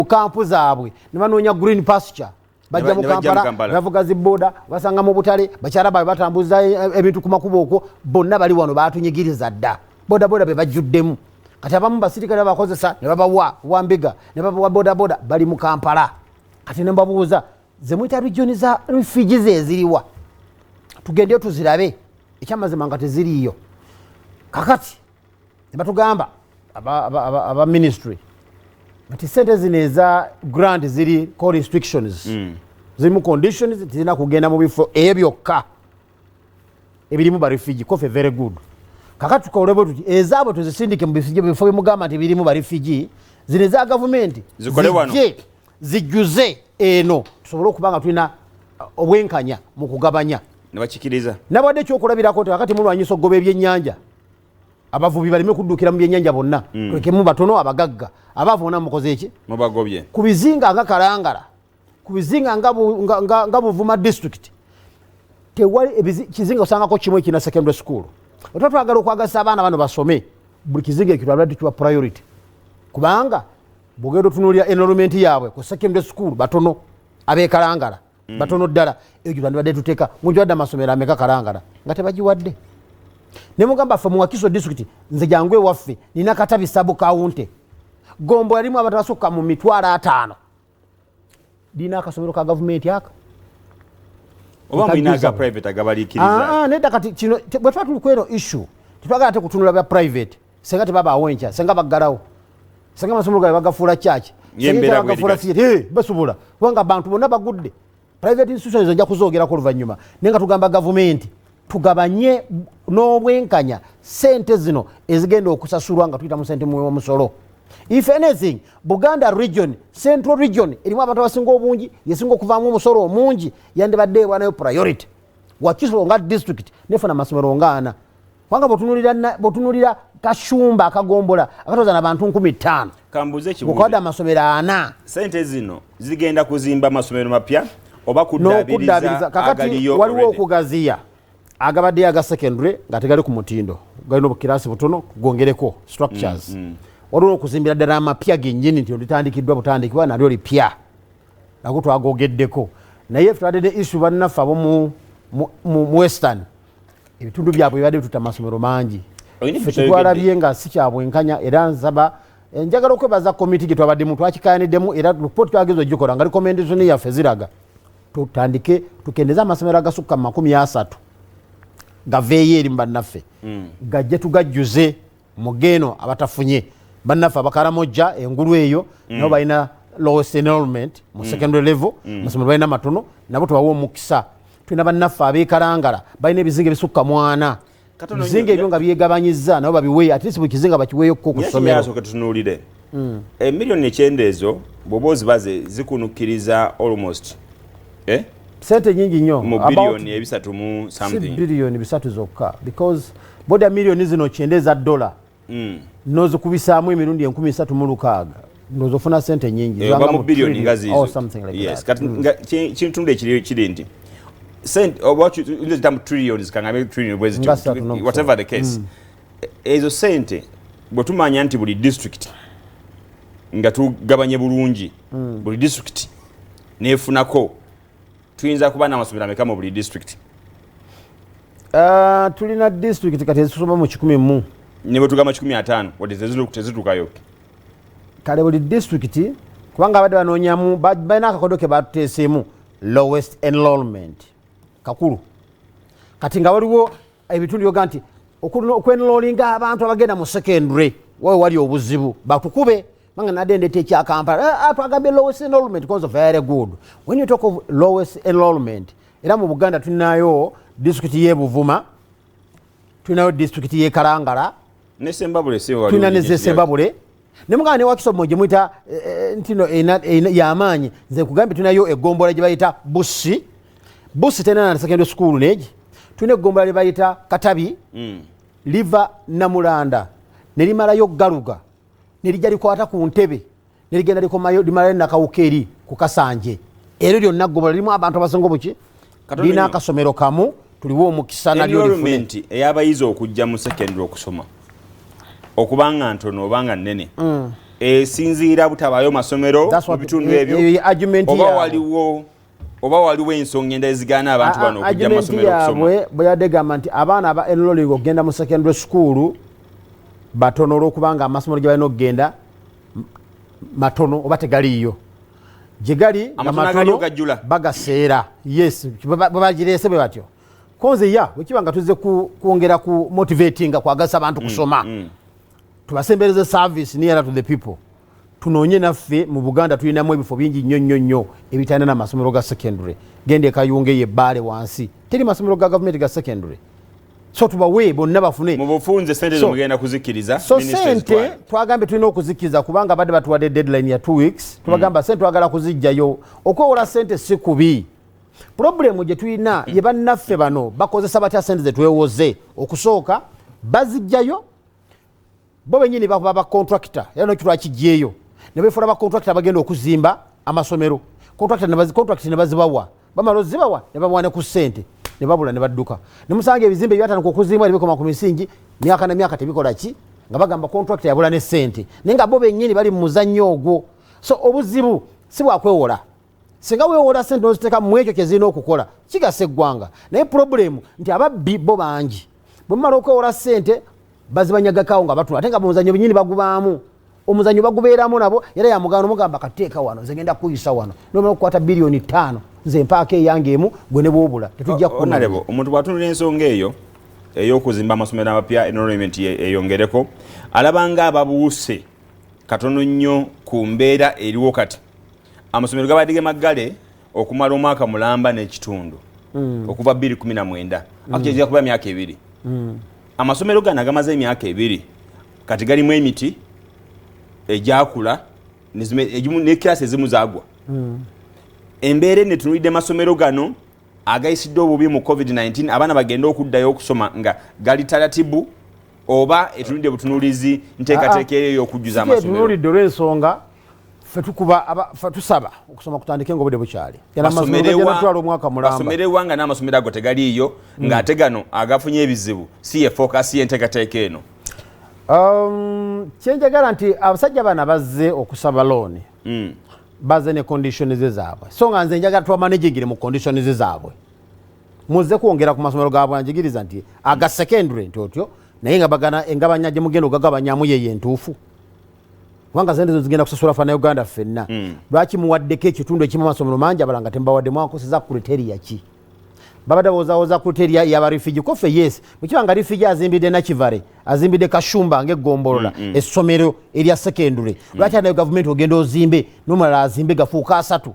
kampu zaabwe ne banoonya green pasture bajja mu Kampala bavuga ziboda basanga mu butale bakyala baabwe batambuza ebintu ku makubo okwo bonna bali wano batunyigiriza dda boda be bajjuddemu kati abamu basirikale bakozesa ne babawa wambiga ne babawa boda bali mu Kampala kati ne mbabuuza ze mwita region za refugees eziriwa tugende tuzirabe ekyamazima nga teziriyo kakati ne batugamba aba ministry but sente zino eza grant ziri call restrictions zirimu conditions zirina kugenda mu bifo ebyokka ebirimu ba refugee kofe very good kakati tukolebo tuti ezaabo tuzisindike mu bifo bimugamba nti birimu ba refugee zine za government zijjuze eno tusobole okubanga tulina obwenkanya mu kugabanya ne bakikiriza nabadde kyokulabirako nti kakati mulwanyisa okugoba ebyennyanja abavubi balime kuddukira mu byennyanja bonna kulekemu batono abagagga abavuna mukoze eki mubagobye ku bizinga nga Kalangala ku bizinga nga Buvuma district tewali kizinga osangako kimwe kina secondary school otwagala okwagasa abaana bano basome buli kizinga ekitwalibwa tukiwa priority kubanga bugendo tunuulira enrollment yaabwe ku secondary school batono abekalangala batono ddala ekyo twandibadde tuteeka munjiwadde amasomero ameka Kalangala nga tebagiwadde ne mugamba ffe mu Wakiso district nze jangu ewaffe nina Katabi sub county Gombo yalimu abantu basukka mu 5,000 dina akasomero ka government aka oba mwinaga private agabalikiriza nedda kati kino bwe twatuli kweno issue tetwagala te kutunula bya private senga tebaba awencha senga baggalawo senga amasomero gabe bagafuula church senga bagafuula theatre basobola kubanga abantu bonna bagudde private institutions ejja kuzogerako oluvannyuma naye nga tugamba government tugabanye n'obwenkanya sente zino ezigenda okusasulwa nga tuyita mu sente mu musolo. If anything, Buganda region, Central region, erimu abantu abasinga obungi yesinga okuvaamu omusolo omungi yandibadde wanayo priority. Wakiso nga district nefuna amasomero nga 4 botunulira Kashumba akagombola akatoza n'abantu 15,000 kambuze kibuze ukwada amasomero 4 sente zino zigenda kuzimba amasomero mapya oba kuddabiriza agaliyo waliwo okugaziya agabadde aga secondary nga tegali ku mutindo galino bukirasi butono kugongereko structures waliwo okuzimbira ddala amapya gennyini nti olitandikibwa butandikibwa nalyo lipya nako twagogeddeko naye tutadde issue bannaffe abo mu western ebitundu byabwe bibadde bituta amasomero mangi twalabye nga si kyabwenkanya era nsaba njagala okwebaza komiti gye twabaddemu twakikaaniddemu era report twagezo gikola nga recommendation yaffe ziraga tutandike tukendeza amasomero agasukka 30 gaveeyo eri mu bannaffe gajje tugajjuze mugeno abatafunye bannaffe abakaramojja engulu eyo nabo balina lowest enrollment mu secondary level amasomero balina matono nabo tubawa omukisa tulina bannaffe abeekalangala balina ebizinga ebisukka 4 bizinga ebyo nga byegabanyiza nabo babiweeyo at least buli kizinga bakiweeyoko ku ssomero tunuulire emiliyoni 9 ezo bw'oba ozibaze zikunukkiriza almost sente nyingi nnyo mu biliyoni 3 mu something biliyoni 3 zokka because boda miliyoni zino 9 eza dola nozikubisaamu emirundi 13,600 nozofuna sente nyingi oba mu biliyoni nga zizo something like yes that. kati kintunde kiri nti sente oba nzitamu trillions kangabe trillion whatever the case ezo sente bwe tumanya nti buli district nga tugabanye bulungi buli district nefunako tuyinza kuba n'amasomero ameka mu buli district tulina district kati ezisoma mu 1,000 ne bwe tugamba 15 wadde tezituukayo kale buli district kubanga abadde banoonyamu balina akakodo ke batuteeseemu lowest enrollment kakulu kati nga waliwo ebitundu byoga nti okwenrollinga abantu abagenda mu secondary wawe wali obuzibu batukube manga nadendete ekya Kampala twagambye lowest enrollment because very good when you talk of lowest enrollment era mu Buganda tulinayo district ye Buvuma tulinayo district ye Kalangala ne Sembabule tulina ne Sembabule ne muganda ne Wakiso mmoja mwita ntino y'amaanyi nze kugambye tulinayo egombola gye bayita Busi tena na secondary school neji tulina egombola lye bayita Katabi Liva Namulanda ne limalayo Galuga nilijja likwata ku ntebe niligenda likomayo limala nakawukeri ku Kasanje eryo lyonna ggobola limu abantu abasinga buki lina akasomero kamu tuliwo omukisa nalyo enrollment eyabayizi okujja mu secondary okusoma okubanga ntono obanga nnene esinziira butabayo masomero mu bitundu ebyo oba waliwo ensonga enda ezigaana abantu bano okujja masomero okusoma bwe yadegamba nti abaana aba enrolling okugenda mu secondary school batono olwokubanga amasomero gye balina okugenda matono oba tegaliiyo gye gali nga matono bagaseera yes babagirese bwe batyo konze ya wekiba nga tuzze kwongera ku motivatinga kwagasa abantu kusoma tubasembereze service nearer to the people tunoonye naffe mu Buganda tulinamu ebifo bingi nnyo ebitalina n'amasomero ga secondary gende kayunge yebbaale wansi teri masomero ga government ga secondary so tubawe bonna bafune mu bufunze sente zo mugenda kuzikiriza so sente twagambe tulina okuzikiriza kubanga badde batuwadde deadline ya 2 weeks tubagamba sente twagala kuzijjayo okwewola sente si kubi problemu gye tulina ye bannaffe bano bakozesa batya sente ze twewoze okusooka bazijjayo bo benyini bakuba ba contractor era nokitwa kijjeeyo ne befuula ba contractor bagenda okuzimba amasomero contractor ne bazibawa bamalo zibawa ne babawane ku sente ne babula ne badduka ne musanga ebizimbe byatandika okuzimba nebikoma ku misingi myaka na myaka tebikola ki nga bagamba contractor yabula ne sente nenga bo benyini bali mu muzannyo ogwo so obuzibu si bwakwewola singa weewola sente oziteeka mu ekyo kyezirina okukola kigasa eggwanga naye problemu nti ababbi bo bangi bwe mumala okwewola sente bazibanyagakawo nga batula ate nga muzannyo binyini bagubaamu omuzannyo bagubeeramu nabo era yamugano mugamba kateeka wano nze ngenda kuyisa wano nomala okukwata bilioni 5 nze mpaaka eyange emu gwe ne bwobula tetujja kunalebo omuntu bwatunula ensonga eyo ey'okuzimba amasomero amapya enrollment eyongereko alabanga ababuuse katono nnyo ku mbeera eriwo kati amasomero gabadde gemaggale okumala omwaka mulamba n'ekitundu okuva 2019 akijja kuba myaka 2 amasomero gano agamaze emyaka 2 kati galimu emiti ejakula ne class ezimu zagwa embeere ne tunulidde masomero gano agayisidde obubi mu COVID-19 abaana bagenda okuddayo okusoma nga gali talatibu oba etunulidde butunulizi nteekateeka eyo okujjuza amasomero tunulidde olw'ensonga tusaba okusoma kutandike nga obudde bukyali masomero ewanga n'amasomero ago tegaliiyo ng'ate gano agafunye ebizibu si ye focus y'enteekateeka eno kyenjagala nti abasajja bana bazze okusaba looni bazze ne conditions zaabwe so nga nze njagala tubamanagingire mu conditions zaabwe muzze kwongera ku masomero gaabwe anjigiriza nti aga secondary nti otyo naye nga bagana engabanya gye mugenda ogagabanyamu yeyo entuufu kubanga sente zo zigenda kusasula fana Uganda ffenna lwaki muwaddeko ekitundu ekimu amasomero mangi abala nga tembawadde mwakoseza kriteria ki babadde bozaawoza kriteria y'abarifugee kofe yes bwekibanga rifugee azimbidde Nakivale azimbidde Kashumba ng'eggombolola essomero erya secondary lwaki nayo gavumenti ogenda ozimbe n'omulala azimbe gafuuka 3